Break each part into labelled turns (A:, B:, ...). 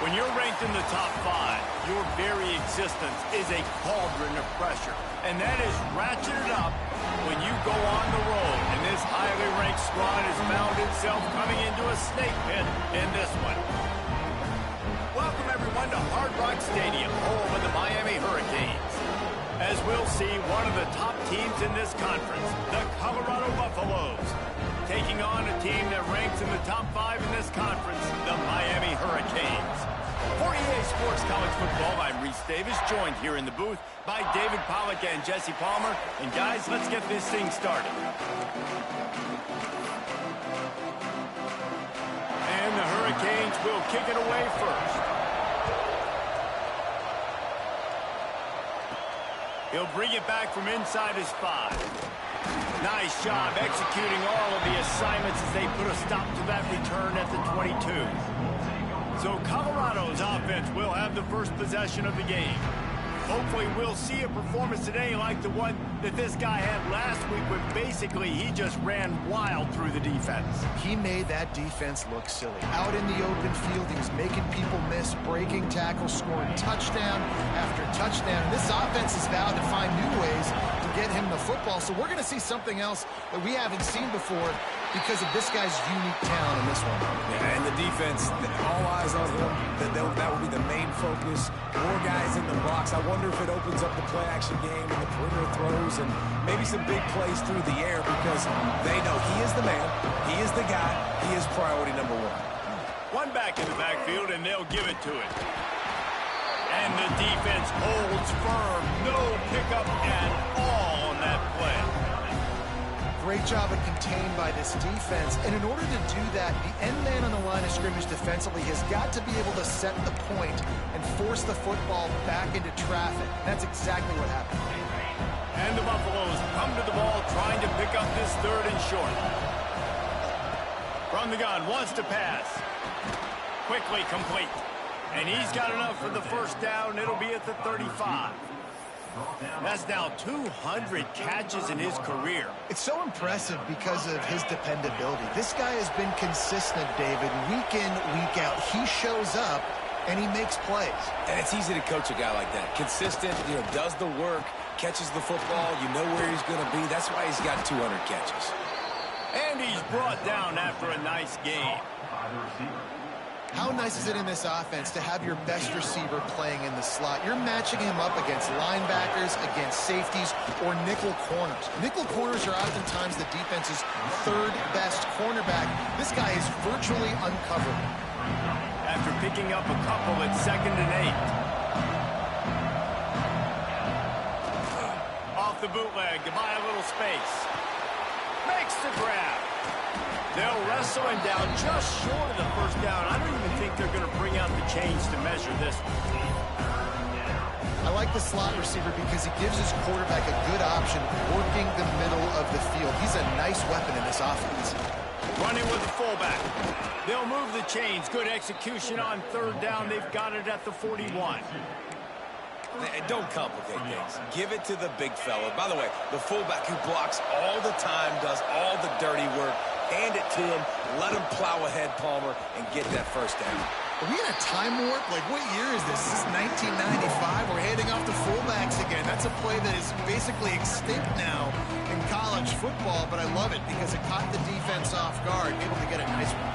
A: When you're ranked in the top 5, your very existence is a cauldron of pressure. And that is ratcheted up when you go on the road. And this highly ranked squad has found itself coming into a snake pit in this one. Welcome, everyone, to Hard Rock Stadium, home of the Miami Hurricanes. As we'll see, one of the top teams in this conference, the Colorado Buffaloes, taking on a team that ranks in the top 5 in this conference, the Miami Hurricanes. For EA Sports College Football, I'm Reese Davis, joined here in the booth by David Pollack and Jesse Palmer. And guys, let's get this thing started. And the Hurricanes will kick it away first. He'll bring it back from inside his 5. Nice job executing all of the assignments as they put a stop to that return at the 22. So Colorado's offense will have the first possession of the game. Hopefully we'll see a performance today like the one that this guy had last week when basically he just ran wild through the defense.
B: He made that defense look silly. Out in the open field, he was making people miss, breaking tackles, scoring touchdown after touchdown. And this offense has vowed to find new ways to get him the football. So we're going to see something else that we haven't seen before because of this guy's unique talent in this one.
C: Yeah, and the defense, all eyes on him. That will be the main focus. More guys in the box. I wonder if it opens up the play-action game and the perimeter throws and maybe some big plays through the air because they know he is the man, he is the guy, he is priority number 1.
A: One back in the backfield, and they'll give it to it. And the defense holds firm. No pickup at all on that play.
B: Great job of contained by this defense. And in order to do that, the end man on the line of scrimmage defensively has got to be able to set the point and force the football back into traffic. That's exactly what happened.
A: And the Buffaloes come to the ball trying to pick up this 3rd and short. From the gun, wants to pass. Quickly complete. And he's got enough for the first down. It'll be at the 35. That's now 200 catches in his career.
B: It's so impressive because of his dependability. This guy has been consistent, David, week in, week out. He shows up, and he makes plays.
C: And it's easy to coach a guy like that. Consistent, does the work, catches the football, you know where he's going to be. That's why he's got 200 catches.
A: And he's brought down after a nice game.
B: How nice is it in this offense to have your best receiver playing in the slot? You're matching him up against linebackers, against safeties, or nickel corners. Nickel corners are oftentimes the defense's 3rd best cornerback. This guy is virtually uncoverable.
A: After picking up a couple at 2nd and 8. Off the bootleg to buy a little space. Makes the grab. They'll wrestle him down just short of the first down. I don't even think they're going to bring out the chains to measure this.
B: I like the slot receiver because he gives his quarterback a good option working the middle of the field. He's a nice weapon in this offense.
A: Running with the fullback. They'll move the chains. Good execution on 3rd down. They've got it at the 41.
C: Don't complicate things. Give it to the big fella. By the way, the fullback who blocks all the time, does all the dirty work. Hand it to him, let him plow ahead, Palmer, and get that first down.
B: Are we in a time warp? Like, what year is this? This is 1995. We're handing off to fullbacks again. That's a play that is basically extinct now in college football, but I love it because it caught the defense off guard, able to get a nice one.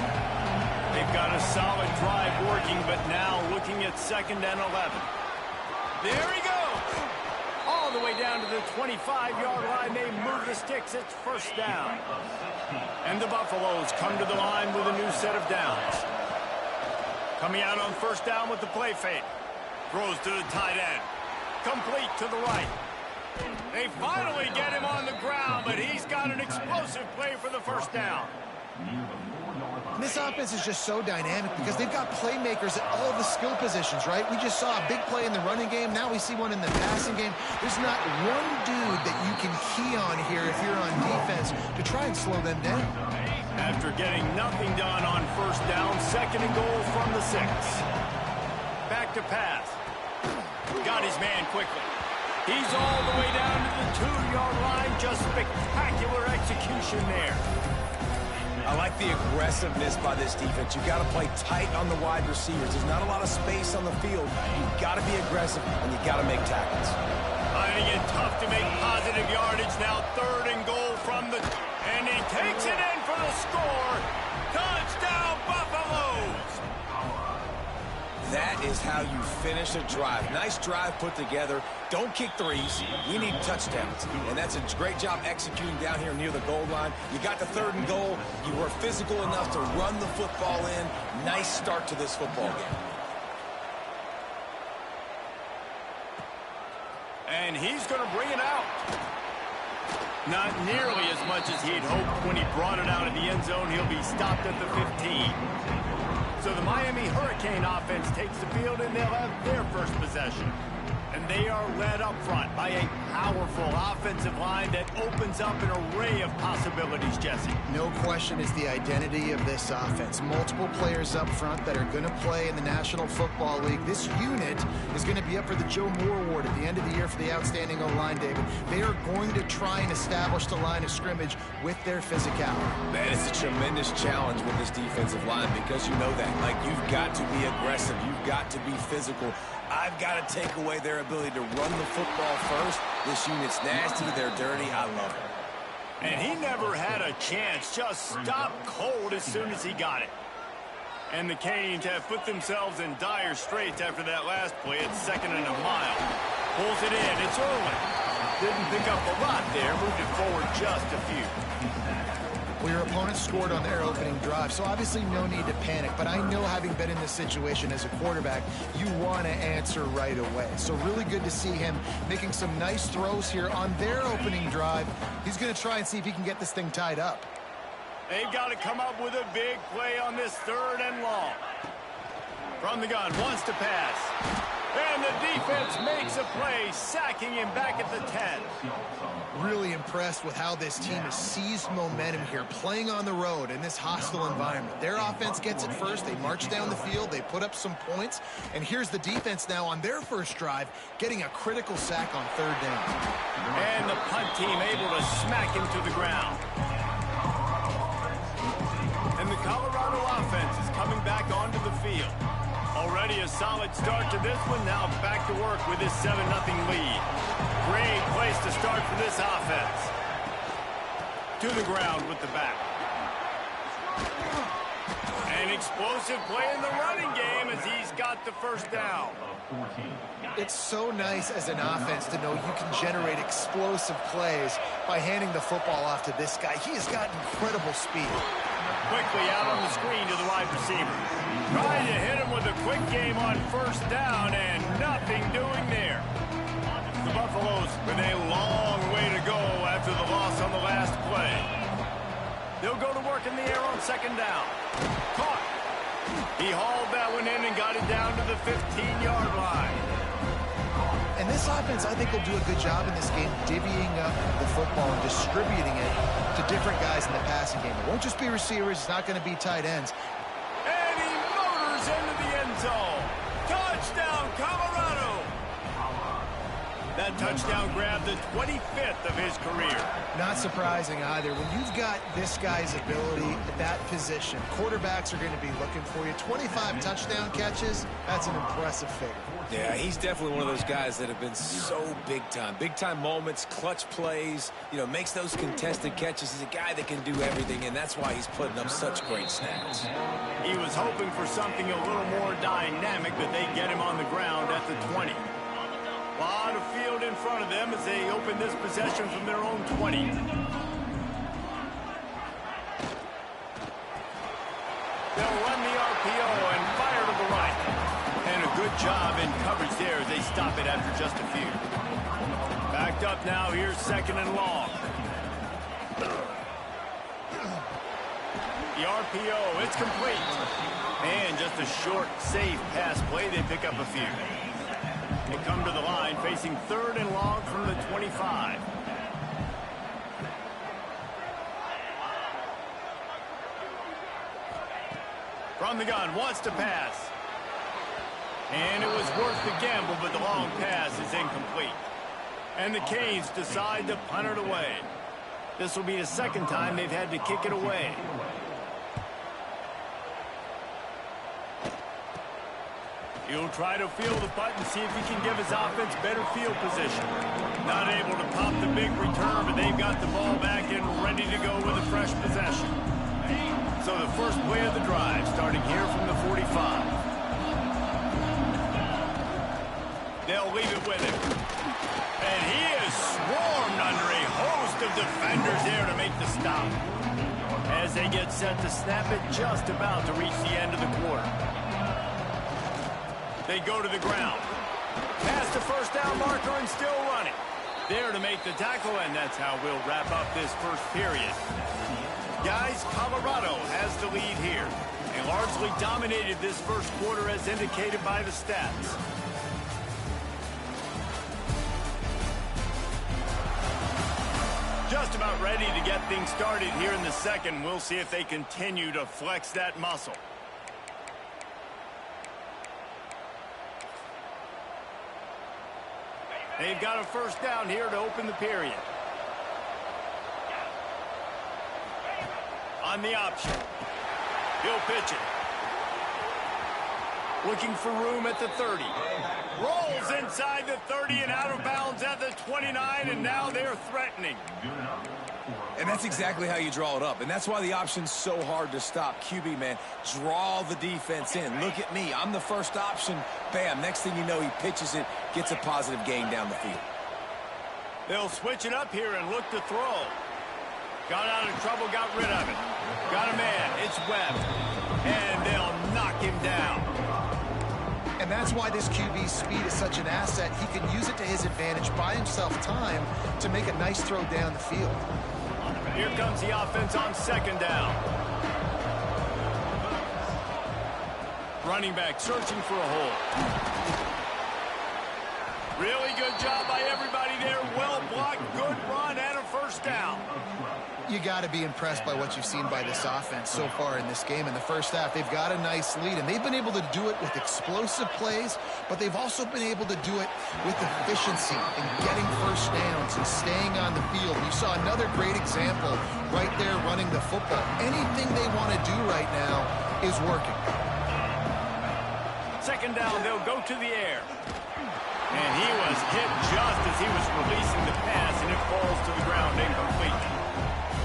A: They've got a solid drive working, but now looking at 2nd and 11. There he goes! All the way down to the 25-yard line. They move the sticks. It's first down. And the Buffaloes come to the line with a new set of downs. Coming out on first down with the play fake. Throws to the tight end. Complete to the right. They finally get him on the ground, but he's got an explosive play for the first down.
B: This offense is just so dynamic because they've got playmakers at all the skill positions, right? We just saw a big play in the running game. Now we see one in the passing game. There's not one dude that you can key on here if you're on defense to try and slow them down.
A: After getting nothing done on first down, 2nd and goal from the 6. Back to pass. Got his man quickly. He's all the way down to the 2-yard line. Just spectacular execution there.
C: I like the aggressiveness by this defense. You got to play tight on the wide receivers. There's not a lot of space on the field. You've got to be aggressive, and you got to make tackles.
A: Finding it tough to make positive yardage now. 3rd and goal from the... And he takes it in for the score. Touchdown, Buffaloes!
C: That is how you finish a drive. Nice drive put together. Don't kick threes. We need touchdowns. And that's a great job executing down here near the goal line. You got the 3rd and goal. You were physical enough to run the football in. Nice start to this football game.
A: And he's going to bring it out. Not nearly as much as he'd hoped when he brought it out of the end zone. He'll be stopped at the 15. So the Miami Hurricane offense takes the field, and they'll have their first possession. And they are led up front by a powerful offensive line that opens up an array of possibilities, Jesse.
B: No question is the identity of this offense. Multiple players up front that are going to play in the National Football League. This unit is going to be up for the Joe Moore Award at the end of the year for the outstanding O-line, David. They are going to try and establish the line of scrimmage with their physicality.
C: Man, it's a tremendous challenge with this defensive line because you know that. Like, you've got to be aggressive. You've got to be physical. I've got to take away their ability to run the football first. This unit's nasty. They're dirty. I love it.
A: And he never had a chance. Just stopped cold as soon as he got it. And the Canes have put themselves in dire straits after that last play. It's 2nd and a mile. Pulls it in. It's early. Didn't pick up a lot there. Moved it forward just a few.
B: Well, your opponent scored on their opening drive, so obviously no need to panic. But I know, having been in this situation as a quarterback, you want to answer right away. So really good to see him making some nice throws here on their opening drive. He's going to try and see if he can get this thing tied up.
A: They've got to come up with a big play on this 3rd and long. From the gun, wants to pass. And the defense makes a play, sacking him back at the 10.
B: Really impressed with how this team has seized momentum here, playing on the road in this hostile environment. Their offense gets it first. They march down the field. They put up some points. And here's the defense now on their first drive, getting a critical sack on 3rd down.
A: And the punt team able to smack him to the ground. And the Colorado offense is coming back onto the field. Already a solid start to this one. Now back to work with this 7-0 lead. Great place to start for this offense. To the ground with the back. An explosive play in the running game as he's got the 1st down.
B: It's so nice as an offense to know you can generate explosive plays by handing the football off to this guy. He has got incredible speed.
A: Quickly out on the screen to the wide receiver. Trying to hit him with a quick game on 1st down, and nothing doing there. The Buffaloes with a long way to go after the loss on the last play. They'll go to work in the air on 2nd down. Caught. He hauled that one in and got it down to the 15-yard line.
B: And this offense, I think, will do a good job in this game divvying up the football and distributing it to different guys in the passing game. It won't just be receivers. It's not going to be tight ends.
A: And he motors into the end zone. Touchdown, Colorado. That touchdown grabbed the 25th of his career.
B: Not surprising either. When you've got this guy's ability at that position, quarterbacks are going to be looking for you. 25 touchdown catches, that's an impressive figure.
C: Yeah, he's definitely one of those guys that have been so big time. Big time moments, clutch plays, makes those contested catches. He's a guy that can do everything, and that's why he's putting up such great stats.
A: He was hoping for something a little more dynamic, but they get him on the ground at the 20. A lot of field in front of them as they open this possession from their own 20. They'll run the RPO and fire to the right. And a good job in coverage there as they stop it after just a few. Backed up now, here's 2nd and long. The RPO, it's complete. And just a short, safe pass play, they pick up a few. They come to the line facing 3rd and long from the 25. From the gun, wants to pass. And it was worth the gamble, but the long pass is incomplete. And the Canes decide to punt it away. This will be the 2nd time they've had to kick it away. He'll try to feel the putt and see if he can give his offense better field position. Not able to pop the big return, but they've got the ball back and ready to go with a fresh possession. So the first play of the drive starting here from the 45. They'll leave it with him. And he is swarmed under a host of defenders there to make the stop. As they get set to snap it, just about to reach the end of the quarter. They go to the ground. Past the first down marker and still running. There to make the tackle, and that's how we'll wrap up this first period. Guys, Colorado has the lead here. They largely dominated this first quarter as indicated by the stats. Just about ready to get things started here in the second. We'll see if they continue to flex that muscle. They've got a first down here to open the period. On the option. He'll pitch it. Looking for room at the 30. Rolls inside the 30 and out of bounds at the 29, and now they're threatening.
C: And that's exactly how you draw it up. And that's why the option's so hard to stop. QB, man, draw the defense in. Look at me. I'm the first option. Bam. Next thing you know, he pitches it, gets a positive gain down the field.
A: They'll switch it up here and look to throw. Got out of trouble, got rid of it. Got a man. It's Webb. And they'll knock him down.
B: And that's why this QB's speed is such an asset. He can use it to his advantage, buy himself time to make a nice throw down the field.
A: Here comes the offense on second down. Running back searching for a hole. Really good job by everybody there. Well blocked, good run, and a first down.
B: You got to be impressed by what you've seen by this offense so far in this game. In the first half, they've got a nice lead, and they've been able to do it with explosive plays, but they've also been able to do it with efficiency and getting first downs and staying on the field. You saw another great example right there running the football. Anything they want to do right now is working.
A: Second down, they'll go to the air. And he was hit just as he was releasing the pass, and it falls to the ground incomplete.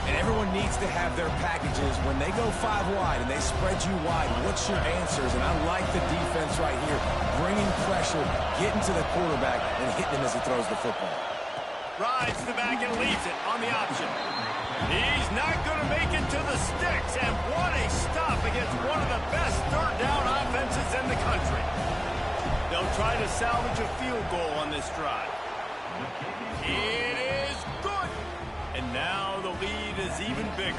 C: And everyone needs to have their packages. When they go 5 wide and they spread you wide, what's your answers? And I like the defense right here, bringing pressure, getting to the quarterback, and hitting him as he throws the football.
A: Rides the back and leaves it on the option. He's not going to make it to the sticks, and what a stop against one of the best third down offenses in the country. They'll try to salvage a field goal on this drive. It is good. And now the lead is even bigger.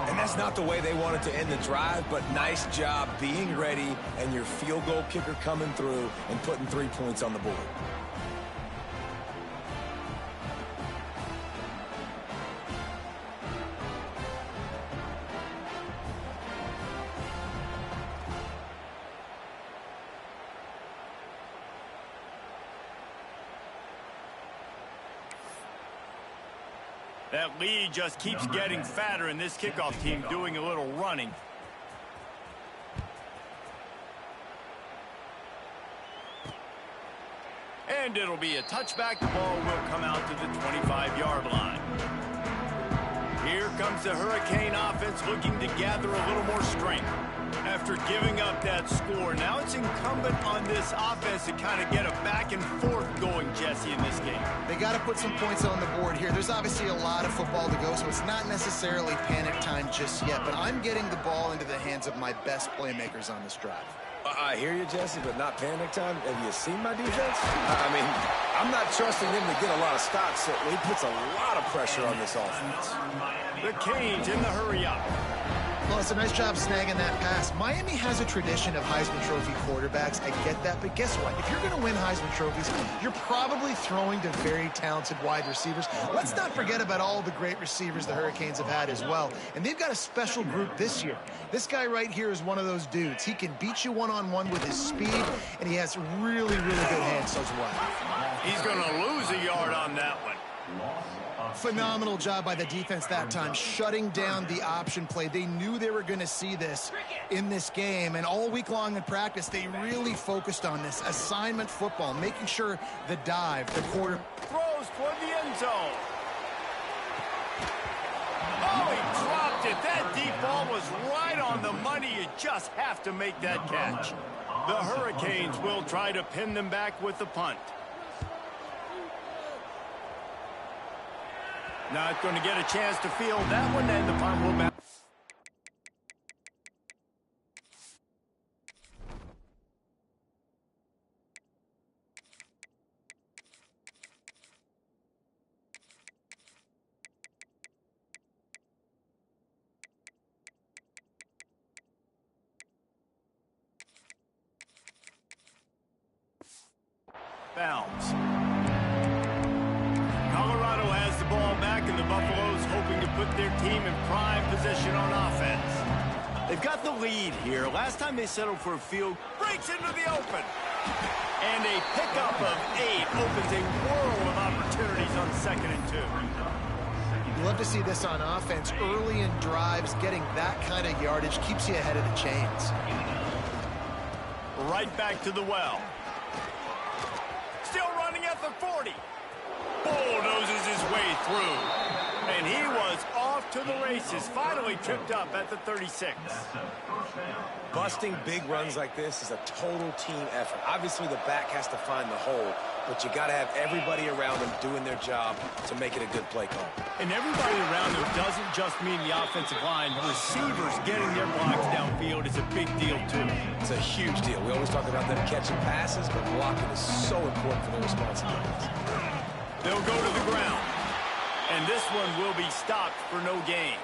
C: And that's not the way they wanted to end the drive, but nice job being ready and your field goal kicker coming through and putting 3 points on the board.
A: That lead just keeps getting fatter, and this kickoff team doing a little running. And it'll be a touchback. The ball will come out to the 25-yard line. Here comes the Hurricane offense looking to gather a little more strength. After giving up that score, now it's incumbent on this offense to kind of get a back and forth going, Jesse, in this game.
B: They got to put some points on the board here. There's obviously a lot of football to go, so it's not necessarily panic time just yet, but I'm getting the ball into the hands of my best playmakers on this drive.
C: I hear you, Jesse, but not panic time. Have you seen my defense? I mean, I'm not trusting him to get a lot of stops, so he puts a lot of pressure on this offense.
A: The Canes in the hurry-up.
B: Well, it's a nice job snagging that pass. Miami has a tradition of Heisman Trophy quarterbacks. I get that, but guess what? If you're going to win Heisman Trophies, you're probably throwing to very talented wide receivers. Let's not forget about all the great receivers the Hurricanes have had as well. And they've got a special group this year. This guy right here is one of those dudes. He can beat you one-on-one with his speed, and he has really, really good hands as well.
A: He's going to lose a yard on that one.
B: Phenomenal job by the defense that time, shutting down the option play. They knew they were going to see this in this game, and all week long in practice, they really focused on this assignment football, making sure the dive, the quarter...
A: Throws toward the end zone. Oh, he dropped it. That deep ball was right on the money. You just have to make that catch. The Hurricanes will try to pin them back with the punt. Not going to get a chance to field that one, and the punt will bounce. Bounds. Colorado has the ball back, and the Buffaloes hoping to put their team in prime position on offense. They've got the lead here. Last time they settled for a field, breaks into the open. And a pickup of 8 opens a world of opportunities on 2nd and 2.
B: You love to see this on offense. Early in drives, getting that kind of yardage keeps you ahead of the chains.
A: Right back to the well. Still running at the 40. Bulldozes his way through. And he was off to the races. Finally tripped up at the 36.
C: Busting big runs like this is a total team effort. Obviously, the back has to find the hole, but you got to have everybody around them doing their job to make it a good play call.
A: And everybody around them doesn't just mean the offensive line. Receivers getting their blocks downfield is a big deal, too.
C: It's a huge deal. We always talk about them catching passes, but blocking is so important for their responsibilities.
A: They'll go to the ground. And this one will be stopped for no gain.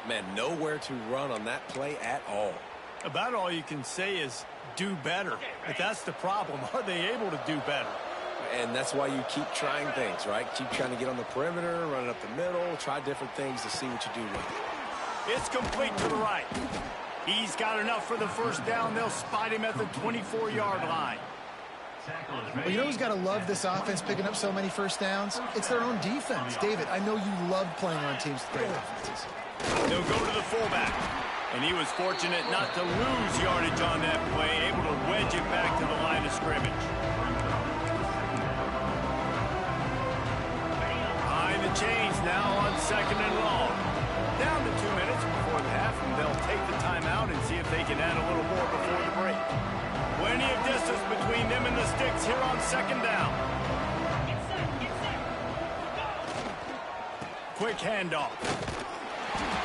C: Man, nowhere to run on that play at all.
A: About all you can say is do better. But that's the problem. Are they able to do better?
C: And that's why you keep trying things, right? Keep trying to get on the perimeter, run it up the middle, try different things to see what you do with it.
A: It's complete to the right. He's got enough for the first down. They'll spot him at the 24-yard line.
B: Well, you know who's got to love this offense picking up so many first downs? It's their own defense. David, I know you love playing on teams with great offenses.
A: They'll go to the fullback. And he was fortunate not to lose yardage on that play, able to wedge it back to the line of scrimmage. Behind the chains now on 2nd and long. Down to 2 minutes before the half, and they'll take the timeout and see if they can add a little more before the break. Plenty of distance between them and the sticks here on 2nd down. Quick handoff.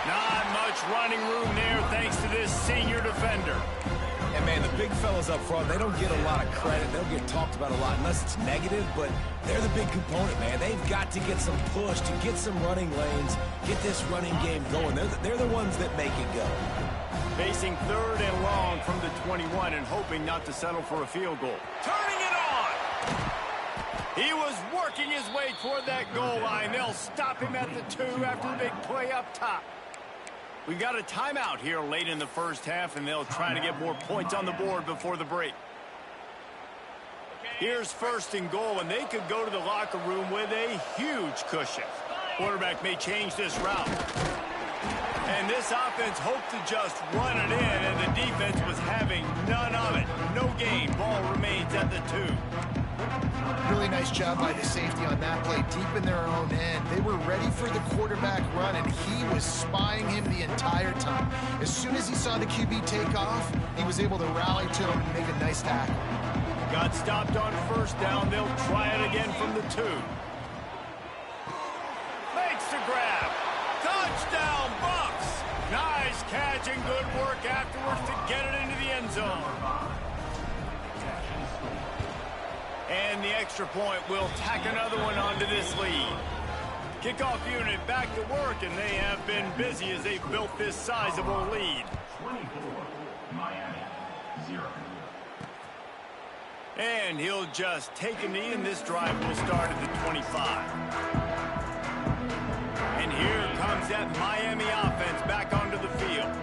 A: Not much running room there thanks to this senior defender.
C: And, man, the big fellas up front, they don't get a lot of credit. They don't get talked about a lot unless it's negative, but they're the big component, man. They've got to get some push, to get some running lanes, get this running game going. They're the ones that make it go.
A: Facing 3rd and long from the 21 and hoping not to settle for a field goal. Turning it on! He was working his way toward that goal line. They'll stop him at the 2 after the big play up top. We got a timeout here late in the first half, and they'll try to get more points on the board before the break. Here's 1st and goal, and they could go to the locker room with a huge cushion. Quarterback may change this route. And this offense hoped to just run it in, and the defense was having none of it. No gain. Ball remains at the 2.
B: Really nice job by the safety on that play, deep in their own end. They were ready for the quarterback run, and he was spying him the entire time. As soon as he saw the QB take off, he was able to rally to him and make a nice tackle.
A: Got stopped on 1st down. They'll try it again from the 2. Makes the grab. Touchdown, Bucks! Nice catch and good work afterwards to get it into the end zone. And the extra point will tack another one onto this lead. Kickoff unit back to work, and they have been busy as they've built this sizable lead.
D: 24, Miami, 0.
A: And he'll just take a knee, and this drive will start at the 25. And here comes that Miami offense back onto the field.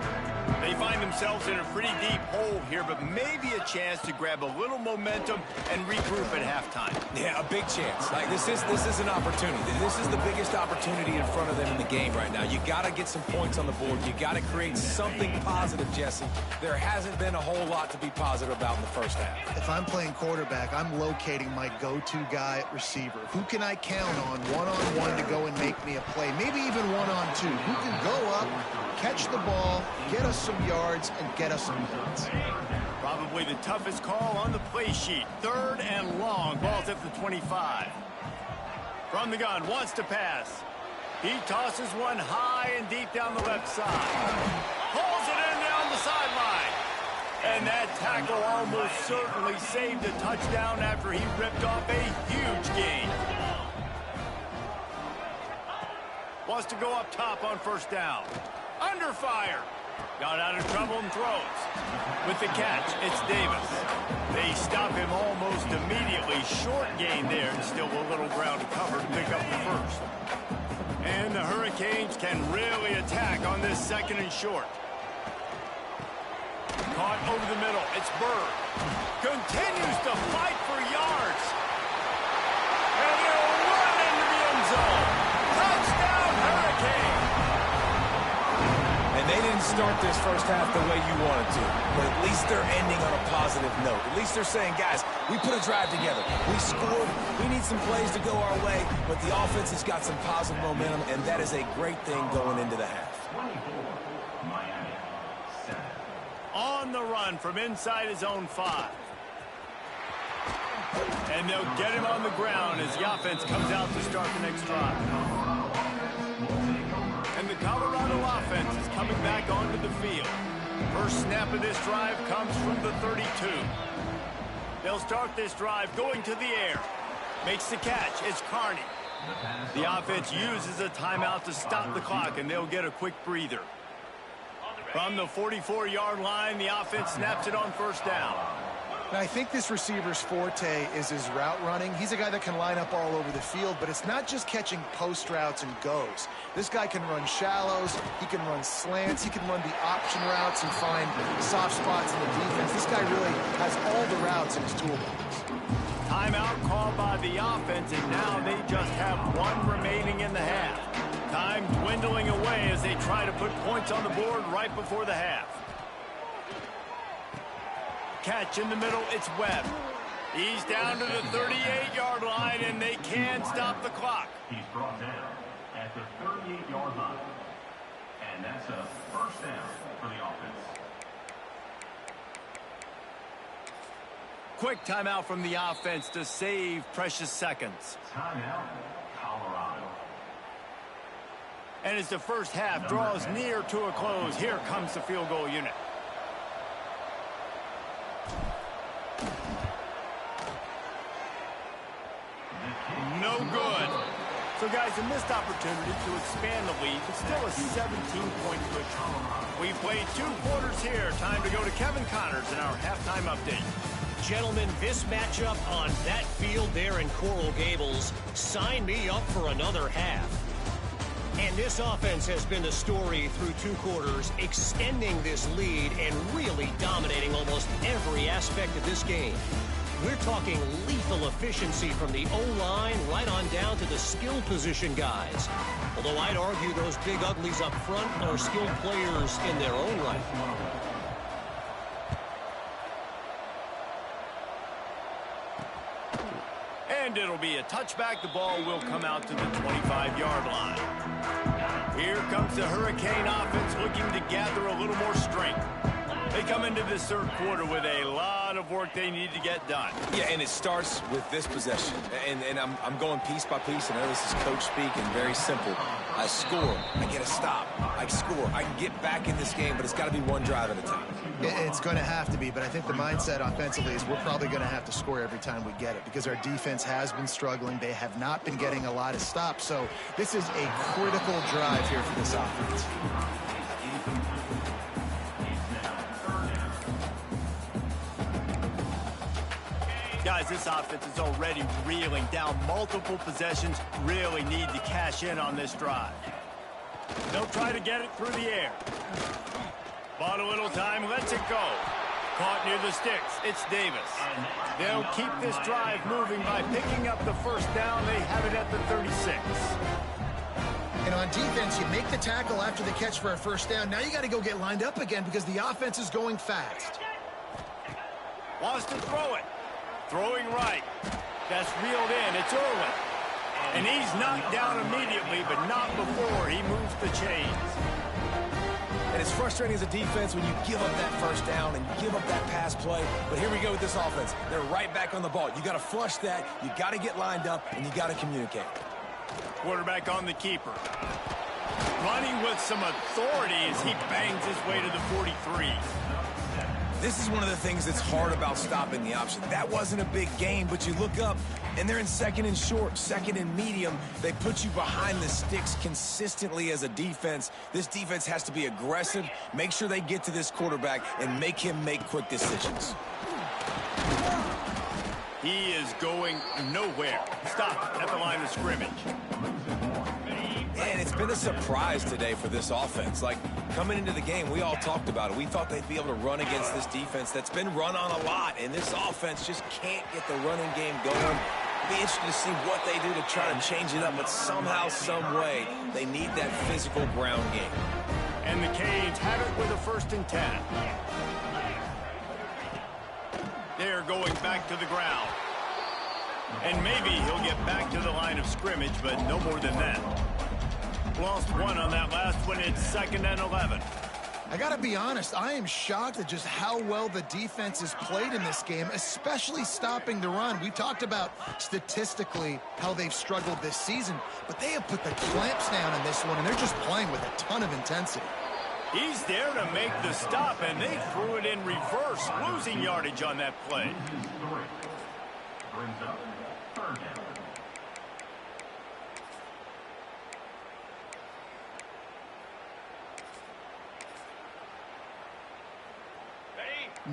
A: They find themselves in a pretty deep hole here, but maybe a chance to grab a little momentum and regroup at halftime.
C: Yeah, a big chance. Like this is an opportunity. This is the biggest opportunity in front of them in the game right now. You got to get some points on the board. You got to create something positive, Jesse. There hasn't been a whole lot to be positive about in the first half.
B: If I'm playing quarterback, I'm locating my go-to guy at receiver. Who can I count on one-on-one to go and make me a play? Maybe even one-on-two. Who can go up, catch the ball, get us some yards, and get us some points.
A: Probably the toughest call on the play sheet. 3rd and long. Ball's at the 25. From the gun, wants to pass. He tosses one high and deep down the left side. Pulls it in down the sideline. And that tackle almost certainly saved a touchdown after he ripped off a huge gain. Wants to go up top on 1st down. Under fire. Got out of trouble and throws. With the catch, it's Davis. They stop him almost immediately. Short gain there, and still a little ground to cover to pick up the 1st. And the Hurricanes can really attack on this 2nd and short. Caught over the middle. It's Bird. Continues to fight for yards. And he'll run into the end zone. Touchdown, Hurricane.
C: And they didn't start this first half the way you wanted to, but at least they're ending on a positive note. At least they're saying, guys, we put a drive together. We scored. We need some plays to go our way, but the offense has got some positive momentum, and that is a great thing going into the half.
D: 24, Miami, 7.
A: On the run from inside his own 5. And they'll get him on the ground as the offense comes out to start the next drive. And the Colorado offense is coming back onto the field. First snap of this drive comes from the 32. They'll start this drive going to the air. Makes the catch. It's Carney. The offense uses a timeout to stop the clock, and they'll get a quick breather. From the 44-yard line, the offense snaps it on 1st down.
B: Now, I think this receiver's forte is his route running. He's a guy that can line up all over the field, but it's not just catching post routes and goes. This guy can run shallows, he can run slants, he can run the option routes and find soft spots in the defense. This guy really has all the routes in his toolbox.
A: Timeout called by the offense, and now they just have 1 remaining in the half. Time dwindling away as they try to put points on the board right before the half. Catch in the middle, it's Webb. He's down to the 38-yard line, and they can't stop the clock.
D: He's brought down at the 38-yard line. And that's a 1st down for the offense.
A: Quick timeout from the offense to save precious seconds.
D: Timeout, Colorado.
A: And as the first half draws near to a close, here comes the field goal unit. No good. So, guys, a missed opportunity to expand the lead, but still a 17-point cushion. We've played 2 quarters here. Time to go to Kevin Connors in our halftime update.
E: Gentlemen, this matchup on that field there in Coral Gables, sign me up for another half. And this offense has been the story through 2 quarters, extending this lead and really dominating almost every aspect of this game. We're talking lethal efficiency from the O-line right on down to the skill position guys. Although I'd argue those big uglies up front are skilled players in their own right.
A: And it'll be a touchback. The ball will come out to the 25-yard line. Here comes the Hurricane offense looking to gather a little more strength. They come into this 3rd quarter with a lot of work they need to get done.
C: Yeah, and it starts with this possession. And I'm going piece by piece. I know this is coach speak and very simple. I score. I get a stop. I score. I can get back in this game, but it's got to be 1 drive at a time.
B: It's going to have to be, but I think the mindset offensively is we're probably going to have to score every time we get it because our defense has been struggling. They have not been getting a lot of stops. So this is a critical drive here for this offense.
A: Guys, this offense is already reeling down multiple possessions. Really need to cash in on this drive. They'll try to get it through the air. Bought a little time, lets it go. Caught near the sticks. It's Davis. They'll keep this drive moving by picking up the first down. They have it at the 36.
B: And on defense, you make the tackle after the catch for a first down. Now you got to go get lined up again because the offense is going fast.
A: Wants to throw it. Throwing right. That's reeled in. It's Irwin. And he's knocked down immediately, but not before he moves the chains.
C: And it's frustrating as a defense when you give up that first down and you give up that pass play. But here we go with this offense. They're right back on the ball. You got to flush that. You got to get lined up, and you got to communicate.
A: Quarterback on the keeper. Running with some authority as he bangs his way to the 43.
C: This is one of the things that's hard about stopping the option. That wasn't a big gain, but you look up, and they're in second and short, second and medium. They put you behind the sticks consistently as a defense. This defense has to be aggressive, make sure they get to this quarterback, and make him make quick decisions.
A: He is going nowhere. Stop at the line of scrimmage.
C: And it's been a surprise today for this offense. Like, coming into the game, we all talked about it. We thought they'd be able to run against this defense that's been run on a lot, and this offense just can't get the running game going. Be interested to see what they do to try to change it up, but somehow, some way, they need that physical ground game.
A: And the Canes have it with a 1st and 10. They're going back to the ground. And maybe he'll get back to the line of scrimmage, but no more than that. Lost one on that last one. It's 2nd and 11.
B: I got to be honest, I am shocked at just how well the defense has played in this game, especially stopping the run. We talked about statistically how they've struggled this season, but they have put the clamps down in this one, and they're just playing with a ton of intensity.
A: He's there to make the stop, and they threw it in reverse, losing yardage on that play.
D: Brings up 3rd down.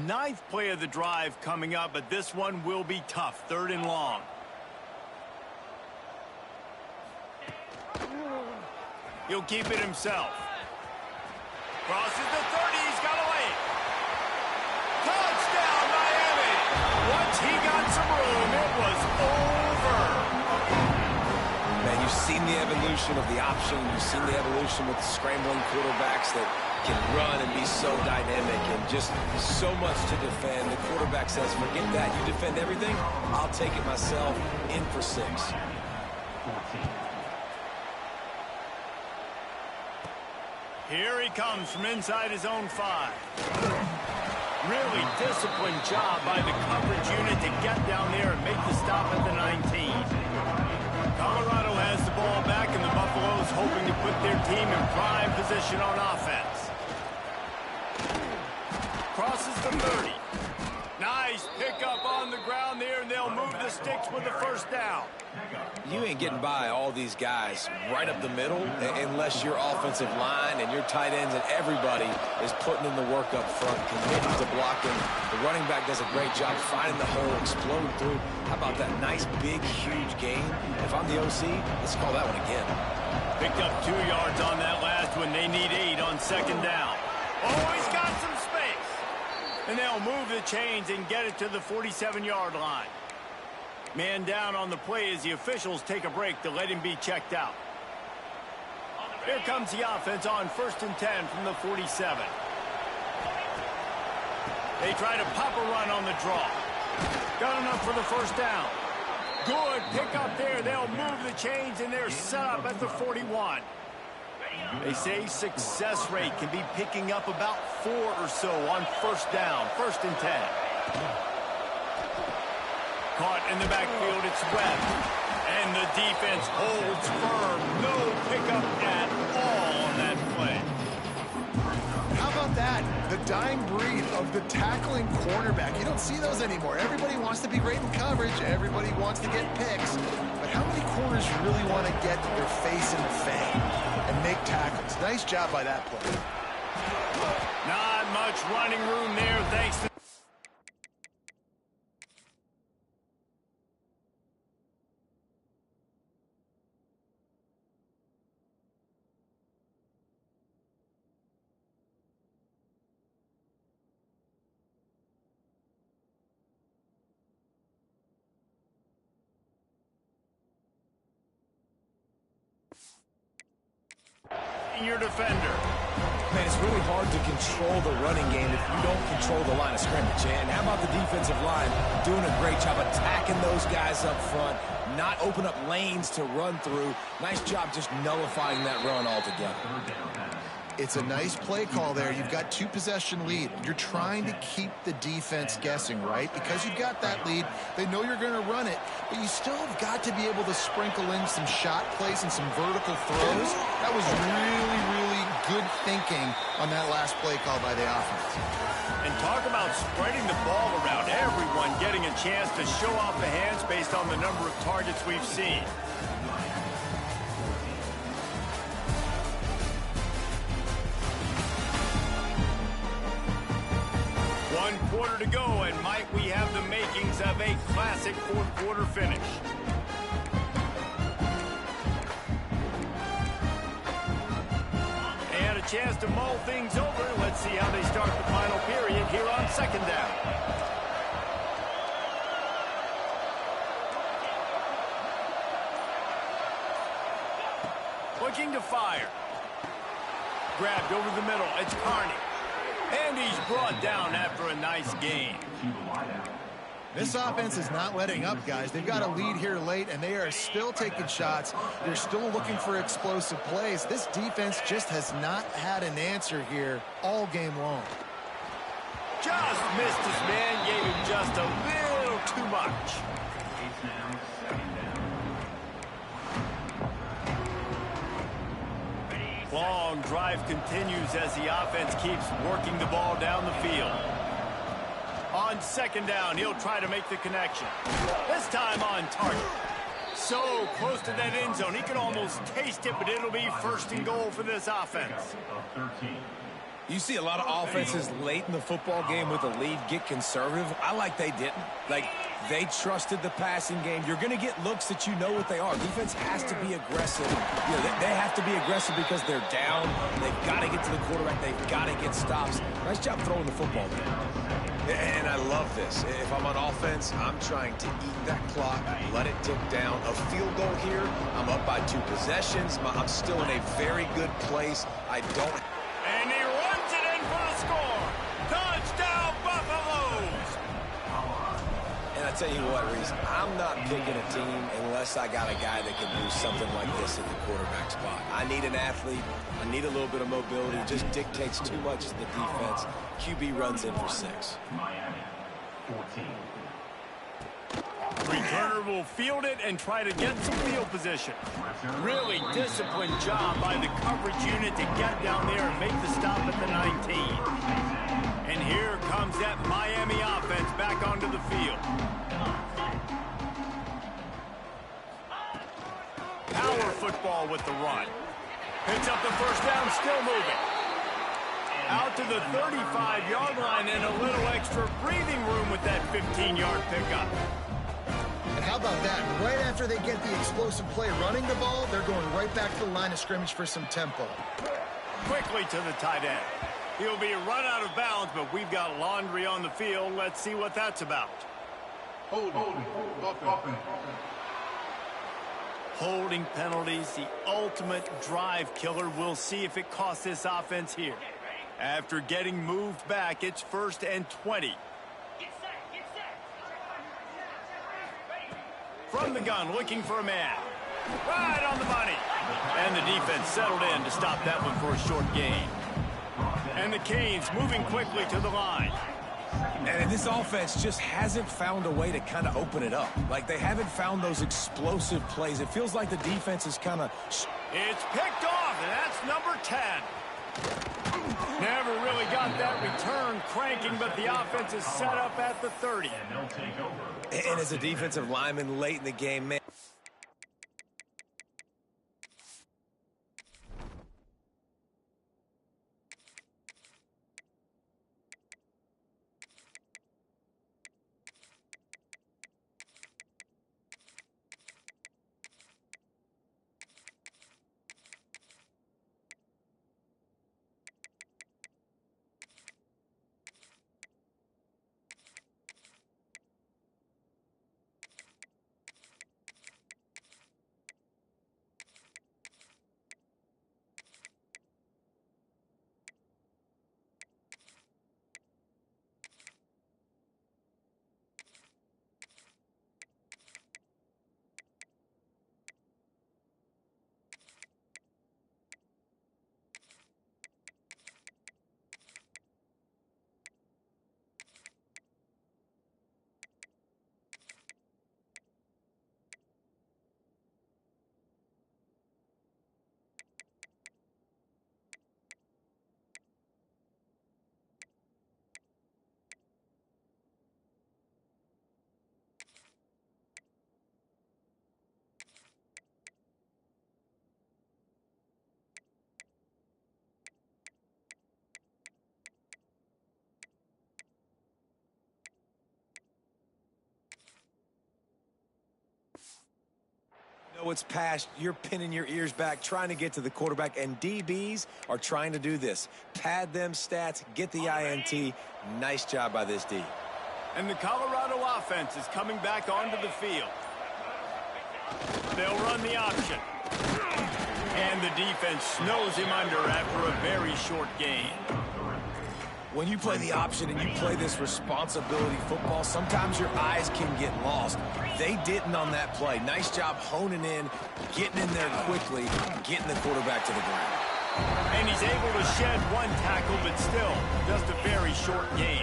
A: Ninth play of the drive coming up, but this one will be tough. 3rd and long. He'll keep it himself. Crosses the 30. He's got away. Touchdown, Miami. Once he got some room, it was over.
C: Man, you've seen the evolution of the option. You've seen the evolution with the scrambling quarterbacks that can run and be so dynamic and just so much to defend. The quarterback says, forget that. You defend everything, I'll take it myself. In for 6.
D: 14.
A: Here he comes from inside his own 5. Really disciplined job by the coverage unit to get down there and make the stop at the 19. Colorado has the ball back, and the Buffaloes hoping to put their team in prime position on offense. Crosses the 30. Nice pickup on the ground there, and they'll move the sticks with the 1st down.
C: You ain't getting by all these guys right up the middle unless your offensive line and your tight ends and everybody is putting in the work up front, committed to blocking. The running back does a great job finding the hole, exploding through. How about that nice, big, huge gain? If I'm the OC, let's call that one again.
A: Picked up 2 yards on that last one. They need 8 on 2nd down. Oh, he's got some space. And they'll move the chains and get it to the 47-yard line. Man down on the play as the officials take a break to let him be checked out. Here comes the offense on 1st and 10 from the 47. They try to pop a run on the draw. Got enough for the 1st down. Good pick up there. They'll move the chains, and they're set up at the 41. They say success rate can be picking up about 4 or so on 1st down, 1st and 10. Caught in the backfield, it's Webb. And the defense holds firm. No pickup at all on that play.
B: How about that? The dying breed of the tackling cornerback. You don't see those anymore. Everybody wants to be great in coverage. Everybody wants to get picks. But how many corners really want to get their face in the fang and make tackles? Nice job by that play.
A: Not much running room there, thanks to protecting your defender.
C: Man, it's really hard to control the running game if you don't control the line of scrimmage. And how about the defensive line doing a great job attacking those guys up front, not open up lanes to run through. Nice job just nullifying that run altogether.
B: It's a nice play call there. You've got 2-possession lead. You're trying to keep the defense guessing, right? Because you've got that lead, they know you're going to run it, but you still have got to be able to sprinkle in some shot plays and some vertical throws. That was really, really good thinking on that last play call by the offense.
A: And talk about spreading the ball around, everyone getting a chance to show off the hands based on the number of targets we've seen. One quarter to go, and might we have the makings of a classic fourth quarter finish. And a chance to mull things over. Let's see how they start the final period here on second down. Looking to fire. Grabbed over the middle. It's Carney. And he's brought down after a nice gain.
B: This offense is not letting up, guys. They've got a lead here late, and they are still taking shots. They're still looking for explosive plays. This defense just has not had an answer here all game long.
A: Just missed his man, gave him just a little too much. Long drive continues as the offense keeps working the ball down the field. On second down, he'll try to make the connection. This time on target. So close to that end zone, he can almost taste it, but it'll be first and goal for this offense.
C: You see a lot of offenses late in the football game with a lead get conservative. I like they didn't. Like, they trusted the passing game. You're going to get looks that you know what they are. Defense has to be aggressive. You know, they have to be aggressive because they're down. They've got to get to the quarterback. They've got to get stops. Nice job throwing the football there.
F: And I love this. If I'm on offense, I'm trying to eat that clock, let it tick down. A field goal here, I'm up by 2 possessions. I'm still in a very good place. I don't...
A: And he runs it in for the score. Touchdown, Buffaloes!
C: And I tell you what, Reese, I'm not picking a team unless I got a guy that can do something like this at the quarterback spot. I need an athlete. I need a little bit of mobility. It just dictates too much to the defense. QB runs in for 6.
D: Miami, 14.
A: Returner will field it and try to get some field position. Really disciplined job by the coverage unit to get down there and make the stop at the 19. And here comes that Miami offense back onto the field. Power football with the run. Picks up the first down, still moving. Out to the 35-yard line and a little extra breathing room with that 15-yard pickup.
B: And how about that? Right after they get the explosive play running the ball, they're going right back to the line of scrimmage for some tempo.
A: Quickly to the tight end. He'll be run out of bounds, but we've got laundry on the field. Let's see what that's about. Holding penalties, the ultimate drive killer. We'll see if it costs this offense here. After getting moved back, it's 1st and 20. From the gun, looking for a man. Right on the money. And the defense settled in to stop that one for a short gain. And the Canes moving quickly to the line.
C: And this offense just hasn't found a way to kind of open it up. Like, they haven't found those explosive plays. It feels like the defense is kind of...
A: It's picked off, and that's number 10. Never really got that return cranking, but the offense is set up at the 30.
D: And they'll take over.
C: And as a defensive lineman late in the game, man,
F: know it's past, you're pinning your ears back, trying to get to the quarterback, and DBs are trying to do this. Pad them stats, get the INT. Nice job by this D.
A: And the Colorado offense is coming back onto the field. They'll run the option. And the defense snows him under after a very short gain.
F: When you play the option and you play this responsibility football, sometimes your eyes can get lost. They didn't on that play. Nice job honing in, getting in there quickly, getting the quarterback to the ground.
A: And he's able to shed one tackle, but still, just a very short gain.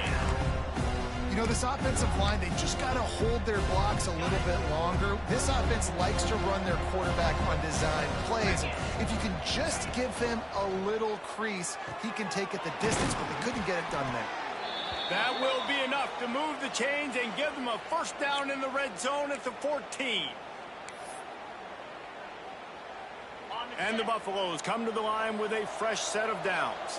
B: You know, this offensive line, they just got to hold their blocks a little bit longer. This offense likes to run their quarterback on design plays. If you can just give him a little crease, he can take it the distance, but they couldn't get it done there.
A: That will be enough to move the chains and give them a first down in the red zone at the 14. And the Buffaloes come to the line with a fresh set of downs.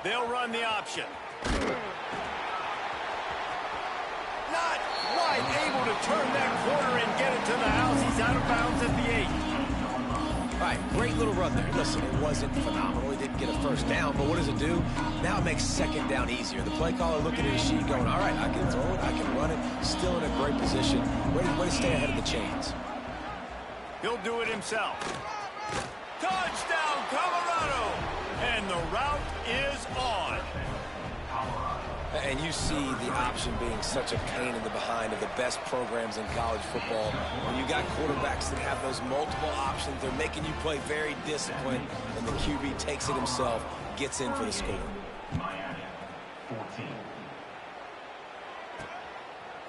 A: They'll run the option. Not quite able to turn that corner and get it to the house. He's out of bounds at the 8.
F: All right, great little run there. Listen, it wasn't phenomenal. He didn't get a first down, but what does it do? Now it makes second down easier. The play caller looking at his sheet going, all right, I can throw it, I can run it. Still in a great position. Way to stay ahead of the chains.
A: He'll do it himself. Touchdown, Colorado! And the route is on.
F: And you see the option being such a pain in the behind of the best programs in college football. When you got quarterbacks that have those multiple options, they're making you play very disciplined, and the QB takes it himself, gets in for the score.
D: Miami, 14.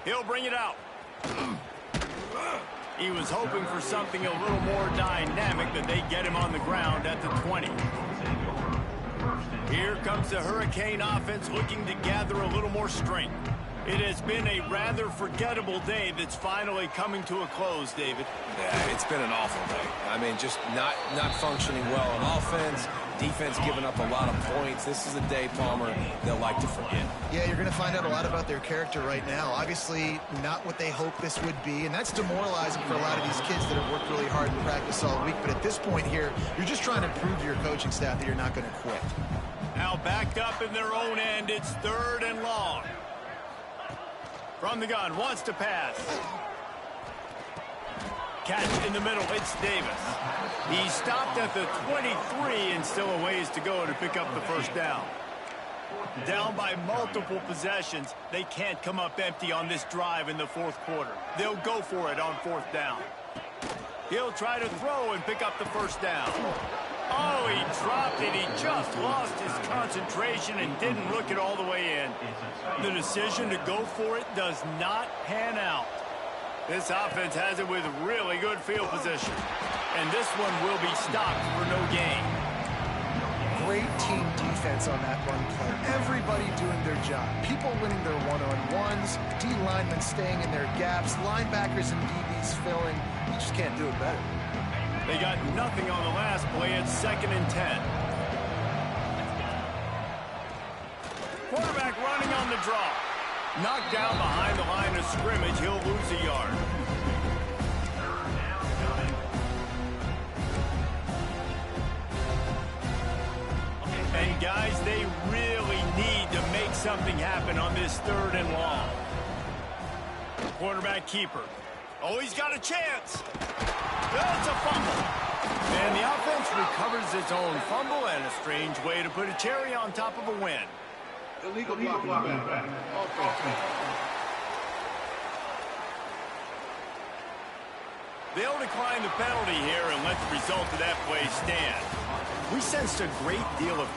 A: He'll bring it out. He was hoping for something a little more dynamic, but they get him on the ground at the 20. Here comes the Hurricane offense looking to gather a little more strength. It has been a rather forgettable day that's finally coming to a close, David.
F: Yeah, it's been an awful day. I mean, just not functioning well on offense. Defense giving up a lot of points. This is a day, Palmer, they'll like to forget.
B: Yeah, you're going to find out a lot about their character right now. Obviously, not what they hoped this would be, and that's demoralizing for a lot of these kids that have worked really hard in practice all week. But at this point here, you're just trying to prove to your coaching staff that you're not going to quit.
A: Now backed up in their own end, it's 3rd and long. From the gun, wants to pass. Catch in the middle, it's Davis. He stopped at the 23 and still a ways to go to pick up the first down. Down by multiple possessions, they can't come up empty on this drive in the 4th quarter. They'll go for it on 4th down. He'll try to throw and pick up the first down. Oh, he dropped it. He just lost his concentration and didn't look it all the way in. The decision to go for it does not pan out. This offense has it with really good field position. And this one will be stopped for no gain.
B: Great team defense on that run play. Everybody doing their job. People winning their one-on-ones, D linemen staying in their gaps, linebackers and DBs filling. You just can't do it better.
A: They got nothing on the last play. It's 2nd and 10. Quarterback running on the draw. Knocked down behind the line of scrimmage. He'll lose a yard. And guys, they really need to make something happen on this 3rd and long. Quarterback keeper. Oh, he's got a chance. That's a fumble. And the offense recovers its own fumble, and a strange way to put a cherry on top of a win.
G: Illegal blocking back.
A: They'll decline the penalty here and let the result of that play stand. We sensed a great deal of